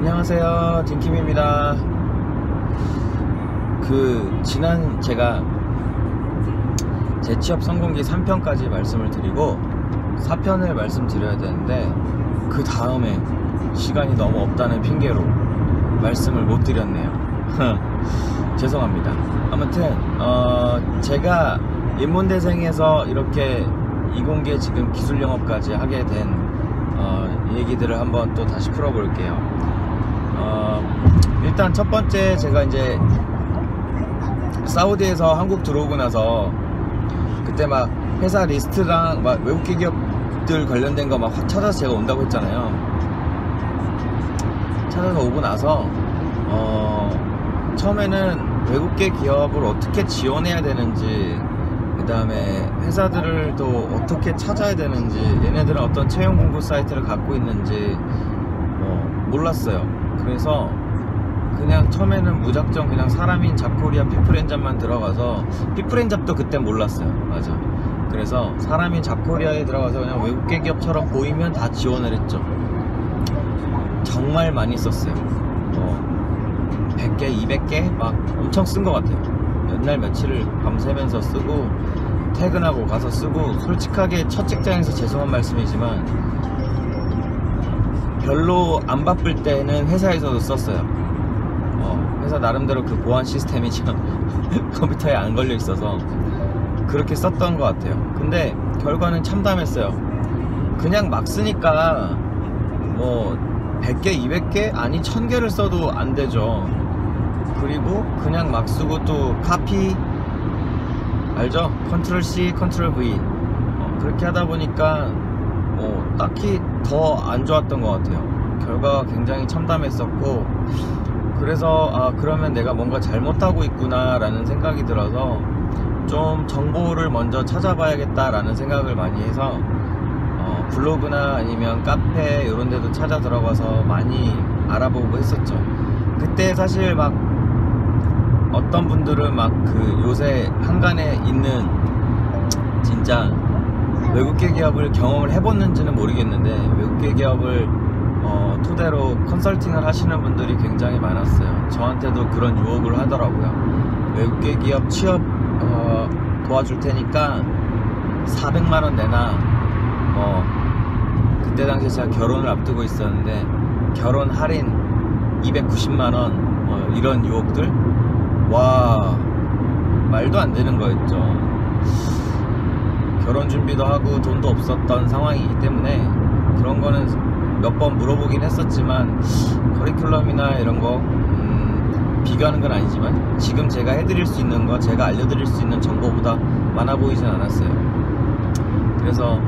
안녕하세요, 딘킴입니다. 지난 제가 재취업 성공기 3편까지 말씀을 드리고 4편을 말씀드려야 되는데 그 다음에 시간이 너무 없다는 핑계로 말씀을 못 드렸네요. 죄송합니다. 아무튼 제가 인문대생에서 이렇게 이공계 지금 기술영업까지 하게 된 얘기들을 한번 또 다시 풀어볼게요. 일단 첫 번째, 제가 이제 사우디에서 한국 들어오고 나서 그때 막 회사 리스트랑 막 외국계 기업들 관련된 거 막 찾아서 제가 온다고 했잖아요. 찾아서 오고 나서 처음에는 외국계 기업을 어떻게 지원해야 되는지, 그 다음에 회사들을 또 어떻게 찾아야 되는지, 얘네들은 어떤 채용 공고 사이트를 갖고 있는지 몰랐어요. 그래서 그냥 처음에는 무작정 그냥 사람인 잡코리아 피플엔잡만 들어가서, 피플엔잡도 그때 몰랐어요. 맞아. 그래서 사람인 잡코리아에 들어가서 그냥 외국계 기업처럼 보이면 다 지원을 했죠. 정말 많이 썼어요. 100개, 200개 막 엄청 쓴 것 같아요. 몇 날 며칠을 밤새면서 쓰고 퇴근하고 가서 쓰고, 솔직하게 첫 직장에서 죄송한 말씀이지만 별로 안 바쁠 때는 회사에서도 썼어요. 회사 나름대로 그 보안 시스템이 참 컴퓨터에 안 걸려 있어서 그렇게 썼던 것 같아요. 근데 결과는 참담했어요. 그냥 막 쓰니까 100개, 200개? 아니 1000개를 써도 안 되죠. 그리고 그냥 막 쓰고 또 카피, 알죠? 컨트롤 C, 컨트롤 V 그렇게 하다 보니까 딱히 더 안 좋았던 것 같아요. 결과가 굉장히 참담했었고, 그래서 그러면 내가 뭔가 잘못하고 있구나 라는 생각이 들어서 좀 정보를 먼저 찾아봐야겠다 라는 생각을 많이 해서 블로그나 아니면 카페 이런 데도 찾아 들어가서 많이 알아보고 했었죠. 그때 사실 막 어떤 분들은 막 요새 한간에 있는 진짜 외국계 기업을 경험을 해봤는지는 모르겠는데, 외국계 기업을 토대로 컨설팅을 하시는 분들이 굉장히 많았어요. 저한테도 그런 유혹을 하더라고요. 외국계 기업 취업 도와줄 테니까 400만원 내놔. 그때 당시에 제가 결혼을 앞두고 있었는데 결혼 할인 290만원 이런 유혹들, 와, 말도 안 되는 거였죠. 결혼 준비도 하고 돈도 없었던 상황이기 때문에 그런 거는 몇 번 물어보긴 했었지만, 커리큘럼이나 이런 거 비교하는 건 아니지만 지금 제가 해드릴 수 있는 거, 제가 알려드릴 수 있는 정보보다 많아 보이진 않았어요. 그래서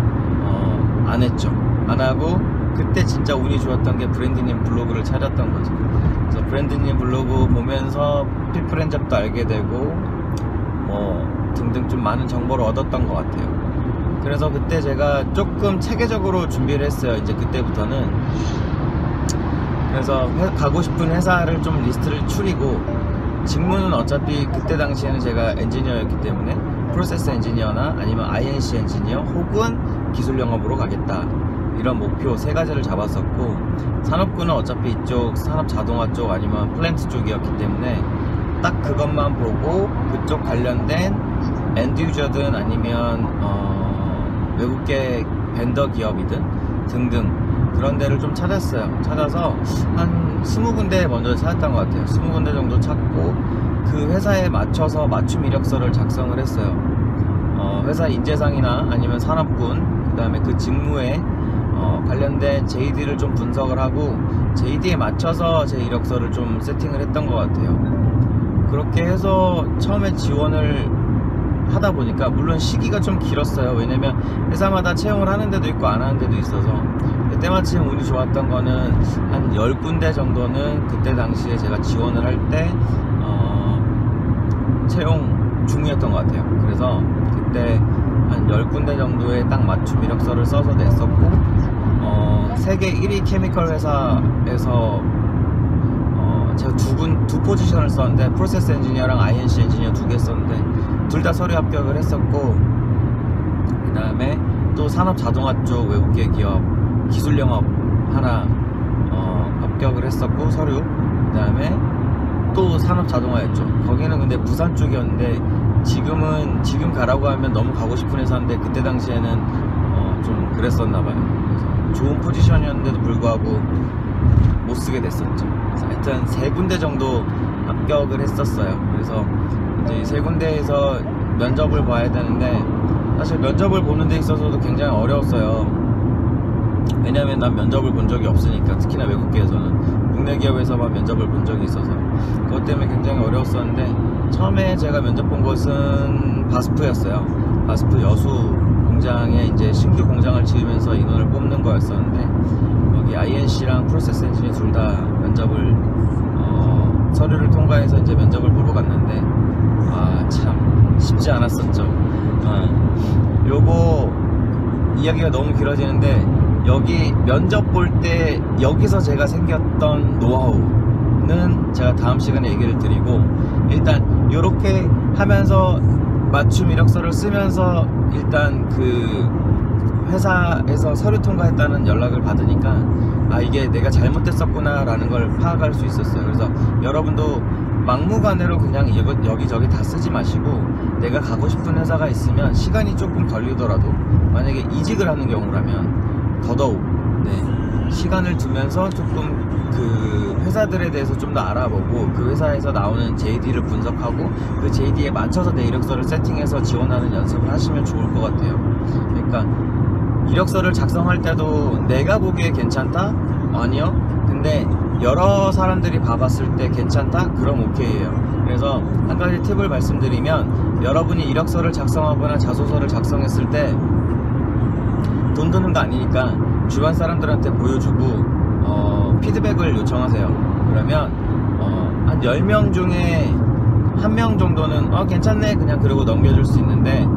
안 했죠. 안 하고, 그때 진짜 운이 좋았던 게 브랜드님 블로그를 찾았던 거죠. 그래서 브랜드님 블로그 보면서 피플엔잡도 알게 되고 등등 좀 많은 정보를 얻었던 것 같아요. 그래서 그때 제가 조금 체계적으로 준비를 했어요. 이제 그때부터는. 그래서 가고 싶은 회사를 좀 리스트를 추리고, 직무는 어차피 그때 당시에는 제가 엔지니어였기 때문에 프로세스 엔지니어나 아니면 INC 엔지니어 혹은 기술 영업으로 가겠다, 이런 목표 3가지를 잡았었고, 산업군은 어차피 이쪽 산업 자동화 쪽 아니면 플랜트 쪽이었기 때문에 딱 그것만 보고 그쪽 관련된 엔드 유저든 아니면 외국계 벤더 기업이든 등등 그런 데를 좀 찾았어요. 찾아서 한 20군데 먼저 찾았던 것 같아요. 20군데 정도 찾고 그 회사에 맞춰서 맞춤 이력서를 작성을 했어요. 회사 인재상이나 아니면 산업군, 그 다음에 그 직무에 관련된 JD를 좀 분석을 하고 JD에 맞춰서 제 이력서를 좀 세팅을 했던 것 같아요. 그렇게 해서 처음에 지원을 하다 보니까, 물론 시기가 좀 길었어요. 왜냐면 회사마다 채용을 하는 데도 있고 안 하는 데도 있어서, 때마침 운이 좋았던 거는 한 10군데 정도는 그때 당시에 제가 지원을 할 때 채용 중이었던 것 같아요. 그래서 그때 한 10군데 정도의 딱 맞춤 이력서를 써서 냈었고, 세계 1위 케미컬 회사에서 제가 두 포지션을 썼는데, 프로세스 엔지니어랑 INC 엔지니어 2개 썼는데 둘 다 서류 합격을 했었고, 그 다음에 또 산업 자동화 쪽 외국계 기업 기술 영업 하나 합격을 했었고, 서류. 그 다음에 또 산업자동화였죠. 거기는 근데 부산 쪽이었는데, 지금 가라고 하면 너무 가고 싶은 회사인데, 그때 당시에는 좀 그랬었나봐요. 그래서 좋은 포지션이었는데도 불구하고 못 쓰게 됐었죠. 그래서 하여튼 3군데 정도 합격을 했었어요. 그래서 이제 3군데에서 면접을 봐야 되는데, 사실 면접을 보는 데 있어서도 굉장히 어려웠어요. 왜냐면 난 면접을 본 적이 없으니까. 특히나 외국계에서는 국내 기업에서만 면접을 본 적이 있어서 그것 때문에 굉장히 어려웠었는데, 처음에 제가 면접 본 곳은 바스프였어요. 바스프 여수 공장에 이제 신규 공장을 지으면서 인원을 뽑는 거였었는데, 거기 INC랑 프로세스 엔지니어 둘 다 면접을 서류를 통과해서 이제 면접을 보러 갔는데, 참 쉽지 않았었죠. 요거 이야기가 너무 길어지는데, 여기 면접 볼 때 여기서 제가 생겼던 노하우는 제가 다음 시간에 얘기를 드리고, 일단 요렇게 하면서 맞춤 이력서를 쓰면서 일단 그 회사에서 서류 통과했다는 연락을 받으니까, 이게 내가 잘못됐었구나 라는 걸 파악할 수 있었어요. 그래서 여러분도 막무가내로 그냥 여기저기 다 쓰지 마시고, 내가 가고 싶은 회사가 있으면 시간이 조금 걸리더라도, 만약에 이직을 하는 경우라면 더더욱 시간을 두면서 조금 그 회사들에 대해서 좀 더 알아보고, 그 회사에서 나오는 JD를 분석하고 그 JD에 맞춰서 내 이력서를 세팅해서 지원하는 연습을 하시면 좋을 것 같아요. 그러니까 이력서를 작성할 때도 내가 보기에 괜찮다? 아니요. 근데 여러 사람들이 봐봤을 때 괜찮다? 그럼 오케이예요. 그래서 한 가지 팁을 말씀드리면, 여러분이 이력서를 작성하거나 자소서를 작성했을 때 돈 드는 거 아니니까 주변 사람들한테 보여주고 피드백을 요청하세요. 그러면 한 10명 중에 1명 정도는 괜찮네 그냥 그러고 넘겨줄 수 있는데,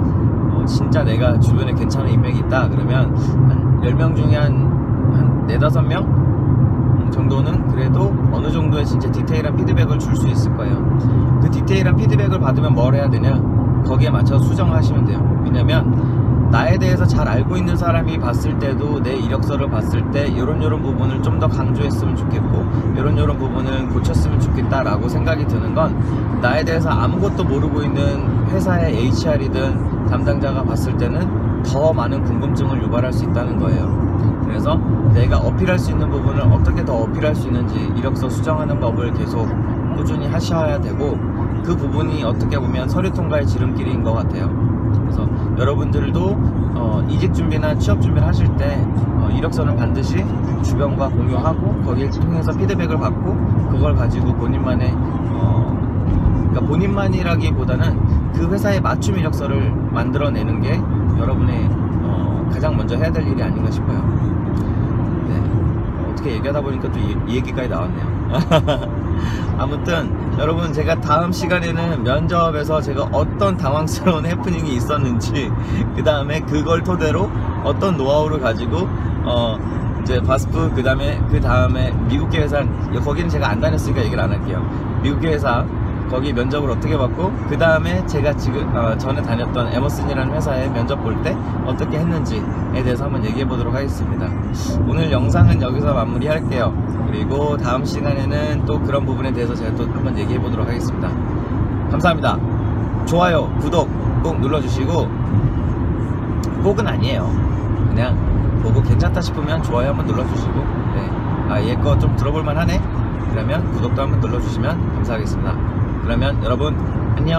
진짜 내가 주변에 괜찮은 인맥이 있다 그러면 한 10명 중에 한 4-5명 정도는 그래도 어느 정도의 진짜 디테일한 피드백을 줄 수 있을 거예요. 그 디테일한 피드백을 받으면 뭘 해야 되냐, 거기에 맞춰서 수정을 하시면 돼요. 왜냐면 나에 대해서 잘 알고 있는 사람이 봤을 때도 내 이력서를 봤을 때 요런 부분을 좀 더 강조했으면 좋겠고, 요런 부분을 고쳤으면 좋겠다 라고 생각이 드는 건, 나에 대해서 아무것도 모르고 있는 회사의 HR이든 담당자가 봤을 때는 더 많은 궁금증을 유발할 수 있다는 거예요. 그래서 내가 어필할 수 있는 부분을 어떻게 더 어필할 수 있는지 이력서 수정하는 법을 계속 꾸준히 하셔야 되고, 그 부분이 어떻게 보면 서류 통과의 지름길인 것 같아요. 그래서 여러분들도 이직 준비나 취업 준비를 하실 때 이력서는 반드시 주변과 공유하고, 거기를 통해서 피드백을 받고, 그걸 가지고 본인만의 그러니까 본인만이라기보다는 그 회사의 맞춤 이력서를 만들어내는 게 여러분의 가장 먼저 해야 될 일이 아닌가 싶어요. 어떻게 얘기하다 보니까 또 이 얘기까지 나왔네요. 아무튼 여러분, 제가 다음 시간에는 면접에서 제가 어떤 당황스러운 해프닝이 있었는지, 그 다음에 그걸 토대로 어떤 노하우를 가지고 이제 바스프, 그 다음에 미국계 회사, 거기는 제가 안 다녔으니까 얘기를 안 할게요. 미국계 회사 거기 면접을 어떻게 받고, 그 다음에 제가 지금 전에 다녔던 에머슨이라는 회사에 면접 볼 때 어떻게 했는지에 대해서 한번 얘기해 보도록 하겠습니다. 오늘 영상은 여기서 마무리 할게요. 그리고 다음 시간에는 또 그런 부분에 대해서 제가 또 한번 얘기해 보도록 하겠습니다. 감사합니다. 좋아요, 구독 꼭 눌러주시고, 꼭은 아니에요. 그냥 보고 괜찮다 싶으면 좋아요 한번 눌러주시고, 얘 거 좀 들어볼만 하네? 그러면 구독도 한번 눌러주시면 감사하겠습니다. 그러면 여러분 안녕.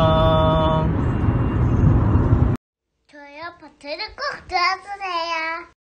좋아요 버튼을 꼭 눌러주세요.